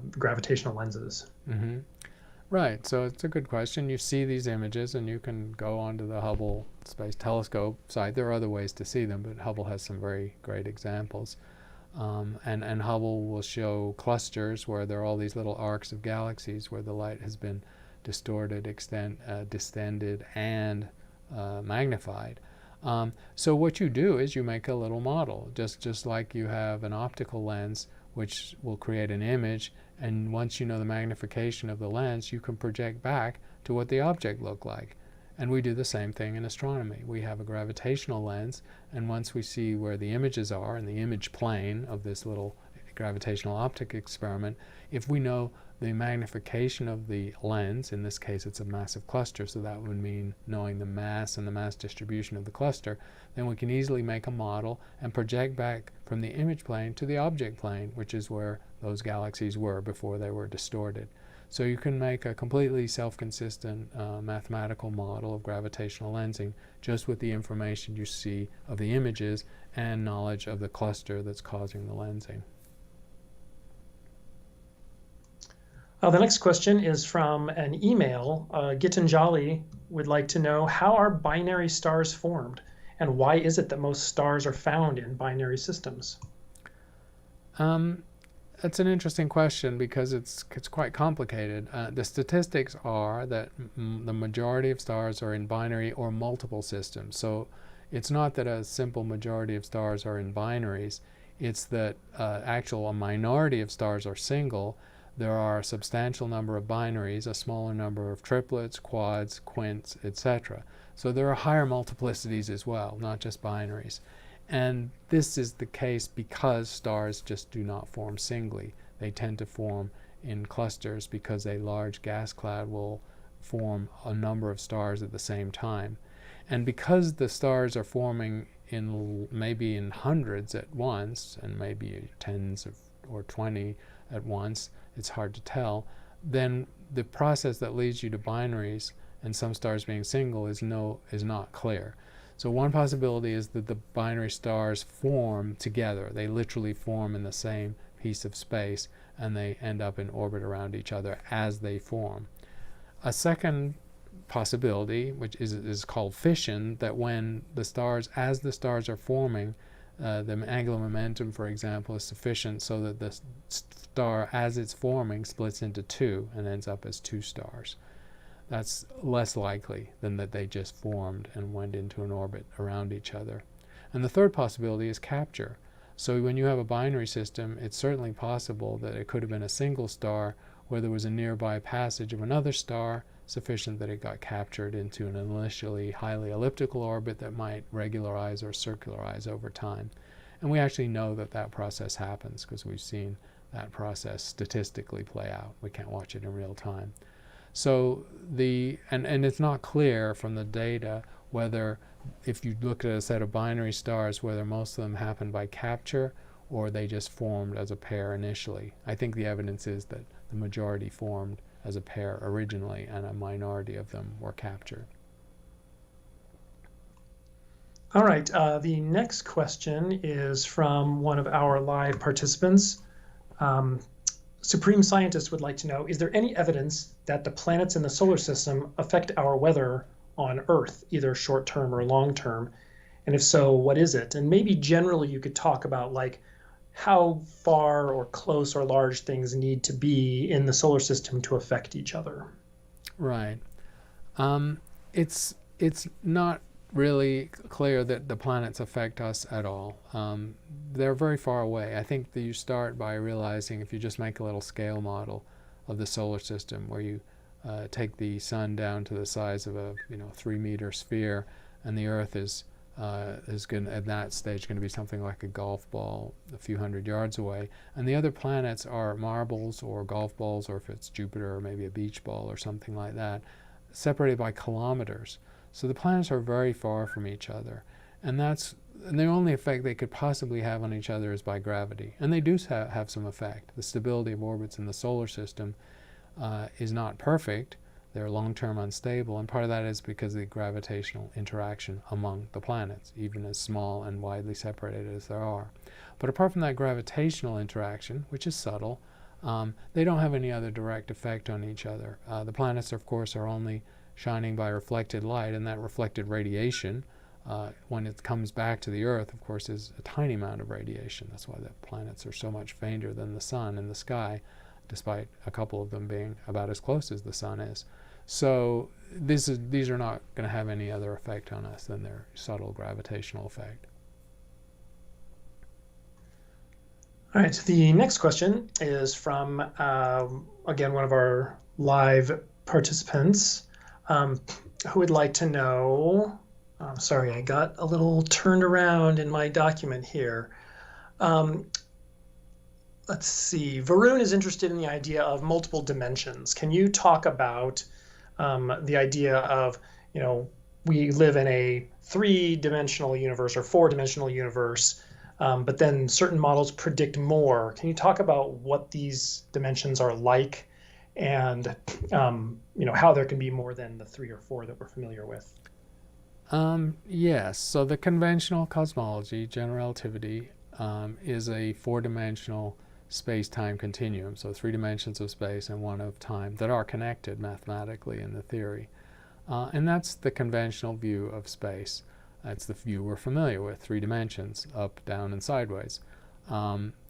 gravitational lenses. Mm-hmm. Right, so it's a good question. You see these images and you can go onto the Hubble Space Telescope site. There are other ways to see them, but Hubble has some very great examples. And Hubble will show clusters where there are all these little arcs of galaxies where the light has been distorted, distended, and magnified. So what you do is you make a little model, just like you have an optical lens, which will create an image, and once you know the magnification of the lens, you can project back to what the object looked like. And we do the same thing in astronomy. We have a gravitational lens, and once we see where the images are in the image plane of this little gravitational optic experiment, if we know the magnification of the lens, in this case it's a massive cluster, so that would mean knowing the mass and the mass distribution of the cluster, then we can easily make a model and project back from the image plane to the object plane, which is where those galaxies were before they were distorted. So you can make a completely self-consistent mathematical model of gravitational lensing just with the information you see of the images and knowledge of the cluster that's causing the lensing. The next question is from an email. Gitanjali would like to know, how are binary stars formed, and why is it that most stars are found in binary systems? That's an interesting question because it's quite complicated. The statistics are that the majority of stars are in binary or multiple systems. So it's not that a simple majority of stars are in binaries. It's that a minority of stars are single. There are a substantial number of binaries, a smaller number of triplets, quads, quints, etc. So there are higher multiplicities as well, not just binaries. And this is the case because stars just do not form singly. They tend to form in clusters because a large gas cloud will form a number of stars at the same time. And because the stars are forming maybe in hundreds at once, and maybe tens or 20 at once, it's hard to tell, then the process that leads you to binaries and some stars being single is not clear. So one possibility is that the binary stars form together. They literally form in the same piece of space, and they end up in orbit around each other as they form. A second possibility, which is called fission, that as the stars are forming, the angular momentum, for example, is sufficient so that the star, as it's forming, splits into two and ends up as two stars. That's less likely than that they just formed and went into an orbit around each other. And the third possibility is capture. So when you have a binary system, it's certainly possible that it could have been a single star where there was a nearby passage of another star sufficient that it got captured into an initially highly elliptical orbit that might regularize or circularize over time. And we actually know that that process happens because we've seen that process statistically play out. We can't watch it in real time. So and it's not clear from the data whether, if you look at a set of binary stars, whether most of them happened by capture or they just formed as a pair initially. I think the evidence is that the majority formed as a pair originally and a minority of them were captured. All right, the next question is from one of our live participants. Supreme Scientist would like to know, is there any evidence that the planets in the solar system affect our weather on Earth, either short-term or long-term? And if so, what is it? And maybe generally you could talk about like how far or close or large things need to be in the solar system to affect each other. Right. It's not really clear that the planets affect us at all. They're very far away. I think that you start by realizing, if you just make a little scale model of the solar system where you take the sun down to the size of a 3-meter sphere, and the Earth is going at that stage going to be something like a golf ball a few hundred yards away, and the other planets are marbles or golf balls, or if it's Jupiter, or maybe a beach ball or something like that, separated by kilometers. So the planets are very far from each other, and the only effect they could possibly have on each other is by gravity, and they do have some effect. The stability of orbits in the solar system is not perfect. They're long-term unstable, and part of that is because of the gravitational interaction among the planets, even as small and widely separated as there are. But apart from that gravitational interaction, which is subtle, they don't have any other direct effect on each other. The planets, of course, are only shining by reflected light, and that reflected radiation, when it comes back to the Earth, of course, is a tiny amount of radiation. That's why the planets are so much fainter than the sun in the sky, despite a couple of them being about as close as the sun is. So these are not going to have any other effect on us than their subtle gravitational effect. All right, the next question is from, again, one of our live participants who would like to know, sorry, I got a little turned around in my document here. Let's see, Varun is interested in the idea of multiple dimensions. Can you talk about the idea of, we live in a 3-dimensional universe or 4-dimensional universe, but then certain models predict more. Can you talk about what these dimensions are like and how there can be more than the 3 or 4 that we're familiar with? Yes, so the conventional cosmology, general relativity, is a 4-dimensional space-time continuum, so 3 dimensions of space and 1 of time that are connected mathematically in the theory. And that's the conventional view of space. That's the view we're familiar with, 3 dimensions, up, down, and sideways.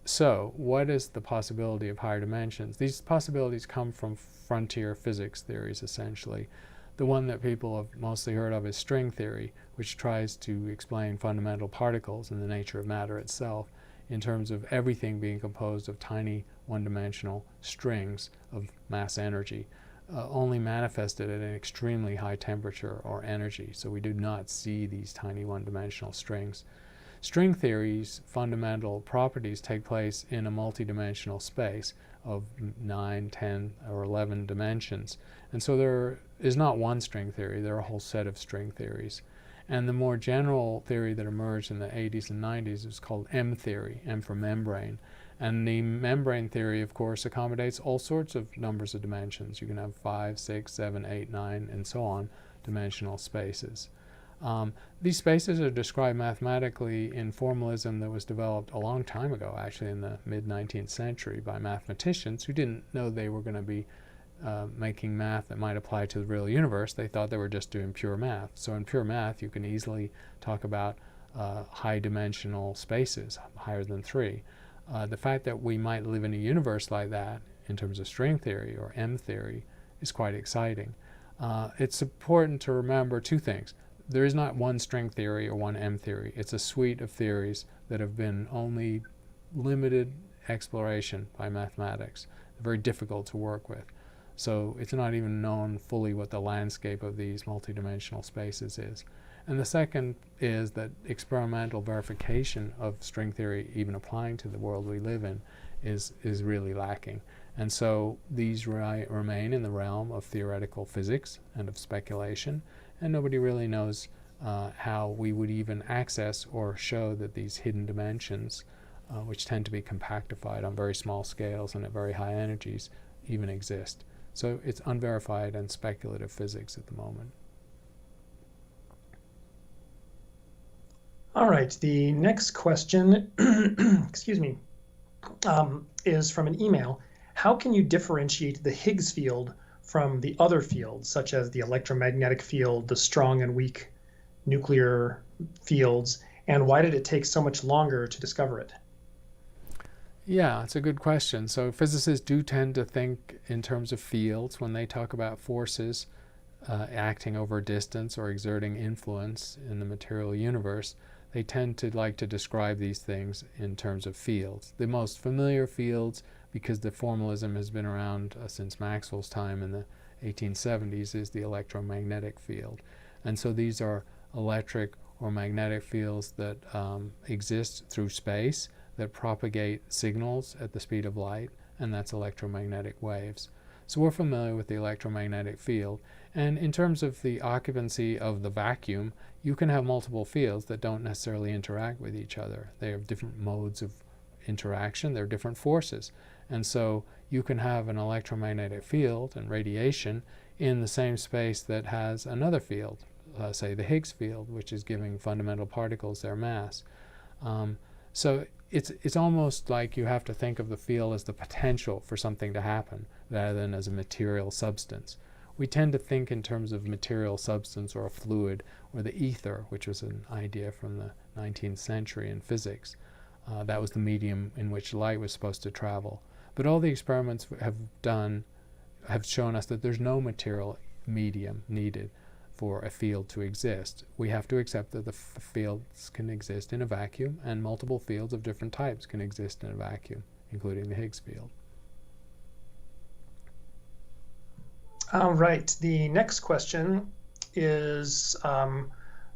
So what is the possibility of higher dimensions? These possibilities come from frontier physics theories, essentially. The one that people have mostly heard of is string theory, which tries to explain fundamental particles and the nature of matter itself in terms of everything being composed of tiny one-dimensional strings of mass energy, only manifested at an extremely high temperature or energy. So we do not see these tiny one-dimensional strings. String theory's fundamental properties take place in a multidimensional space of 9, 10, or 11 dimensions. And so there is not one string theory, there are a whole set of string theories. And the more general theory that emerged in the 80s and 90s is called M theory, M for membrane. And the membrane theory, of course, accommodates all sorts of numbers of dimensions. You can have 5, 6, 7, 8, 9, and so on dimensional spaces. These spaces are described mathematically in formalism that was developed a long time ago, actually in the mid-19th century, by mathematicians who didn't know they were going to be making math that might apply to the real universe. They thought they were just doing pure math. So in pure math, you can easily talk about high-dimensional spaces, higher than 3. The fact that we might live in a universe like that, in terms of string theory or M theory, is quite exciting. It's important to remember 2 things. There is not one string theory or one M theory. It's a suite of theories that have been only limited exploration by mathematics. They're very difficult to work with. So it's not even known fully what the landscape of these multidimensional spaces is. And the second is that experimental verification of string theory, even applying to the world we live in, is really lacking. And so these remain in the realm of theoretical physics and of speculation, and nobody really knows how we would even access or show that these hidden dimensions, which tend to be compactified on very small scales and at very high energies, even exist. So it's unverified and speculative physics at the moment. All right, the next question, excuse me, is from an email. How can you differentiate the Higgs field from the other fields, such as the electromagnetic field, the strong and weak nuclear fields, and why did it take so much longer to discover it? Yeah, it's a good question. So physicists do tend to think in terms of fields when they talk about forces acting over distance or exerting influence in the material universe. They tend to like to describe these things in terms of fields. The most familiar fields, because the formalism has been around since Maxwell's time in the 1870s, is the electromagnetic field. And so these are electric or magnetic fields that exist through space that propagate signals at the speed of light, and that's electromagnetic waves. So we're familiar with the electromagnetic field. And in terms of the occupancy of the vacuum, you can have multiple fields that don't necessarily interact with each other. They have different modes of interaction. They're different forces. And so you can have an electromagnetic field and radiation in the same space that has another field, say the Higgs field, which is giving fundamental particles their mass. So it's almost like you have to think of the field as the potential for something to happen rather than as a material substance. We tend to think in terms of material substance or a fluid or the ether, which was an idea from the 19th century in physics. That was the medium in which light was supposed to travel. But all the experiments have shown us that there's no material medium needed for a field to exist. We have to accept that the fields can exist in a vacuum, and multiple fields of different types can exist in a vacuum, including the Higgs field. All right. The next question is from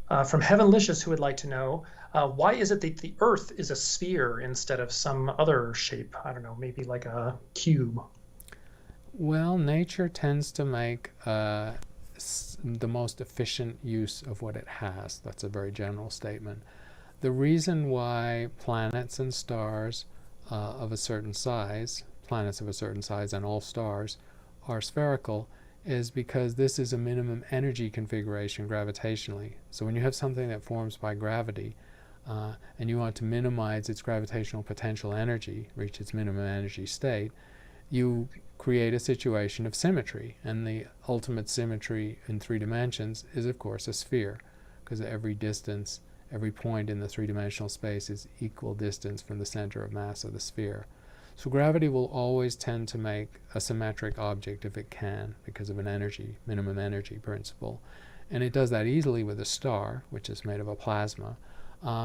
Heaven Licious, who would like to know, why is it that the Earth is a sphere instead of some other shape? I don't know, maybe like a cube. Well, nature tends to make the most efficient use of what it has. That's a very general statement. The reason why planets and stars of a certain size, planets of a certain size and all stars, are spherical is because this is a minimum energy configuration gravitationally. So when you have something that forms by gravity and you want to minimize its gravitational potential energy, reach its minimum energy state, you create a situation of symmetry. And the ultimate symmetry in 3 dimensions is, of course, a sphere, because every distance, every point in the 3-dimensional space is equal distance from the center of mass of the sphere. So gravity will always tend to make a symmetric object if it can, because of an energy, minimum energy principle. And it does that easily with a star, which is made of a plasma.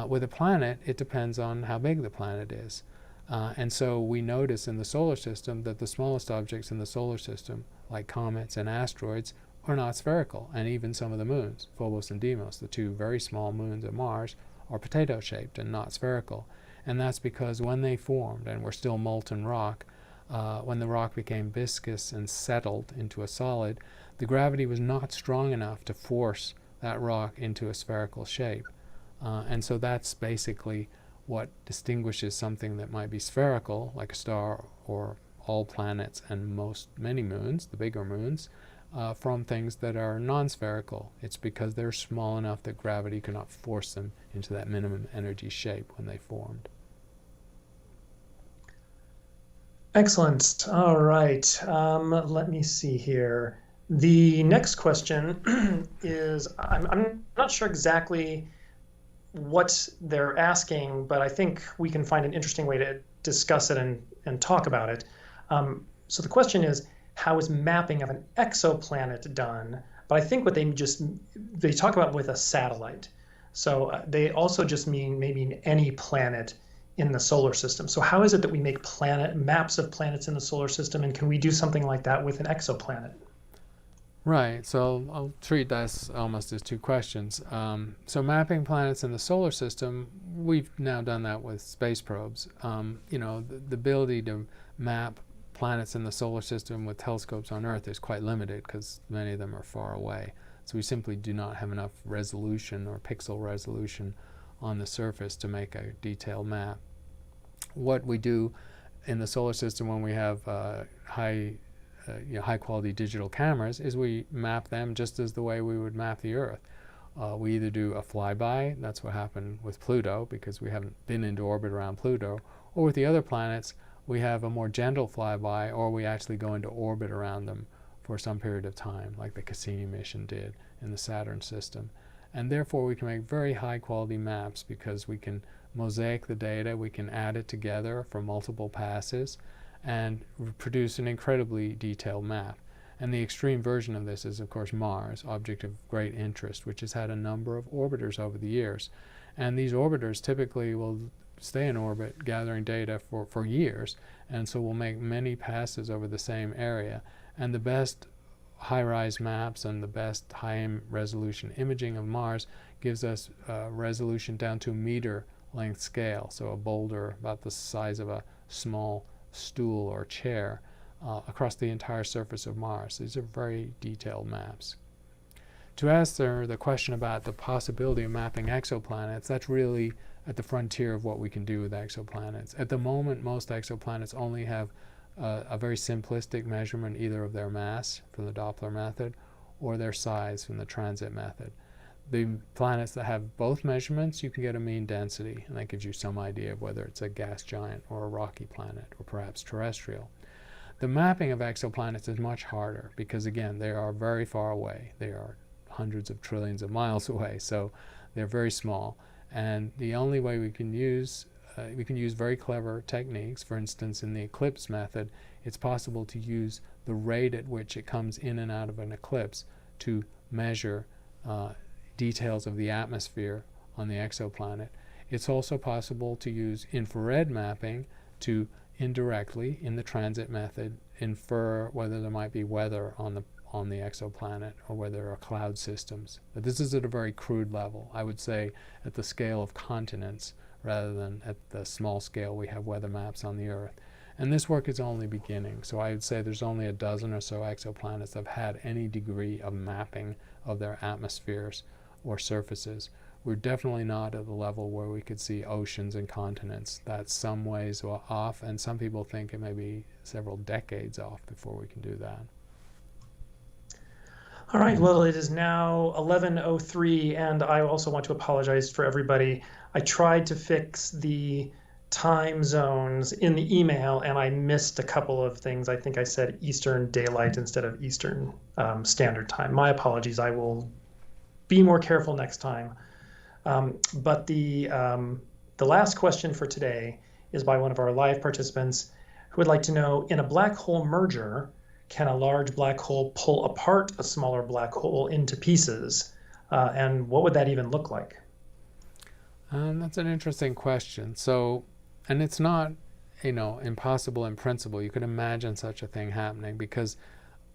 With a planet, it depends on how big the planet is. And so we notice in the solar system that the smallest objects in the solar system, like comets and asteroids, are not spherical. And even some of the moons, Phobos and Deimos, the 2 very small moons of Mars, are potato-shaped and not spherical. And that's because when they formed and were still molten rock, when the rock became viscous and settled into a solid, the gravity was not strong enough to force that rock into a spherical shape. And so that's basically what distinguishes something that might be spherical, like a star or all planets and many moons, the bigger moons, from things that are non-spherical. It's because they're small enough that gravity cannot force them into that minimum energy shape when they formed. Excellent. All right. Let me see here. The next question is, I'm not sure exactly what they're asking, but I think we can find an interesting way to discuss it and talk about it. So the question is, how is mapping of an exoplanet done? But I think what they talk about with a satellite. So they also just mean maybe any planet in the solar system. So how is it that we make maps of planets in the solar system, and can we do something like that with an exoplanet? Right, so I'll treat this almost as 2 questions. So mapping planets in the solar system, we've now done that with space probes. The ability to map planets in the solar system with telescopes on Earth is quite limited because many of them are far away. So we simply do not have enough resolution or pixel resolution on the surface to make a detailed map. What we do in the solar system when we have high quality digital cameras is we map them just as the way we would map the Earth. We either do a flyby, that's what happened with Pluto because we haven't been into orbit around Pluto, or with the other planets we have a more gentle flyby, or we actually go into orbit around them for some period of time, like the Cassini mission did in the Saturn system. And therefore we can make very high quality maps because we can mosaic the data, we can add it together for multiple passes, and produce an incredibly detailed map. And the extreme version of this is, of course, Mars, object of great interest, which has had a number of orbiters over the years. And these orbiters typically will stay in orbit gathering data for years, and so we'll make many passes over the same area. And the best high-rise maps and the best high-resolution imaging of Mars gives us resolution down to meter-length scale, so a boulder about the size of a small stool or chair across the entire surface of Mars. These are very detailed maps. To answer the question about the possibility of mapping exoplanets, that's really at the frontier of what we can do with exoplanets. At the moment, most exoplanets only have a very simplistic measurement either of their mass from the Doppler method or their size from the transit method. The planets that have both measurements, you can get a mean density, and that gives you some idea of whether it's a gas giant or a rocky planet or perhaps terrestrial. The mapping of exoplanets is much harder because, again, they are very far away. They are hundreds of trillions of miles away, so they're very small. And the only way we can use very clever techniques. For instance, in the eclipse method, it's possible to use the rate at which it comes in and out of an eclipse to measure details of the atmosphere on the exoplanet. It's also possible to use infrared mapping to indirectly, in the transit method, infer whether there might be weather on the exoplanet or whether there are cloud systems. But this is at a very crude level. I would say at the scale of continents rather than at the small scale we have weather maps on the Earth. And this work is only beginning, so I would say there's only a dozen or so exoplanets that have had any degree of mapping of their atmospheres or surfaces. We're definitely not at the level where we could see oceans and continents. That's some ways off, and some people think it may be several decades off before we can do that. All right, well, it is now 11:03, and I also want to apologize for everybody. I tried to fix the time zones in the email, and I missed a couple of things. I think I said Eastern Daylight instead of Eastern Standard Time. My apologies. I will be more careful next time. But the last question for today is by one of our live participants who would like to know, in a black hole merger, can a large black hole pull apart a smaller black hole into pieces? And what would that even look like? That's an interesting question. So, and it's not, impossible in principle. You could imagine such a thing happening because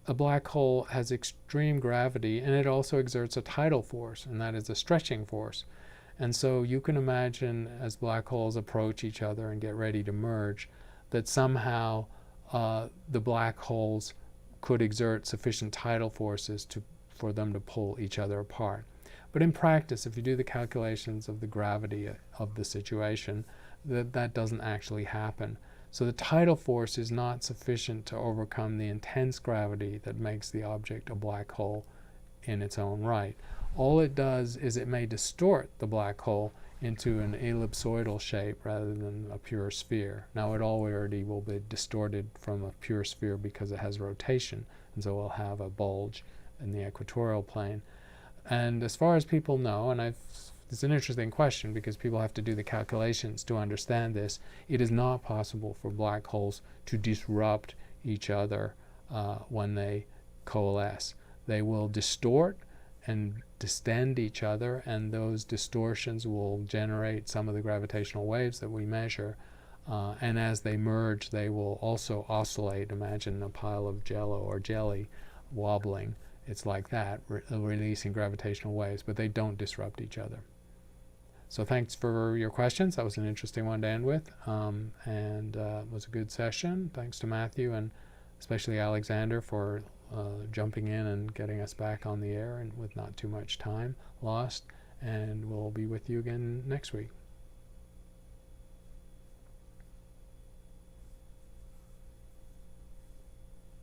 a black hole has extreme gravity and it also exerts a tidal force, and that is a stretching force. And so you can imagine as black holes approach each other and get ready to merge, that somehow the black holes could exert sufficient tidal forces for them to pull each other apart. But in practice, if you do the calculations of the gravity of the situation, that doesn't actually happen. So the tidal force is not sufficient to overcome the intense gravity that makes the object a black hole in its own right. All it does is it may distort the black hole into an ellipsoidal shape rather than a pure sphere. Now it already will be distorted from a pure sphere because it has rotation, and so it'll have a bulge in the equatorial plane. And as far as people know, and it's an interesting question because people have to do the calculations to understand this, it is not possible for black holes to disrupt each other when they coalesce. They will distort and distend each other, and those distortions will generate some of the gravitational waves that we measure. And as they merge, they will also oscillate. Imagine a pile of jello or jelly wobbling. It's like that, releasing gravitational waves, but they don't disrupt each other. So thanks for your questions. That was an interesting one to end with, and it was a good session. Thanks to Matthew and especially Alexander for jumping in and getting us back on the air and with not too much time lost. And we'll be with you again next week.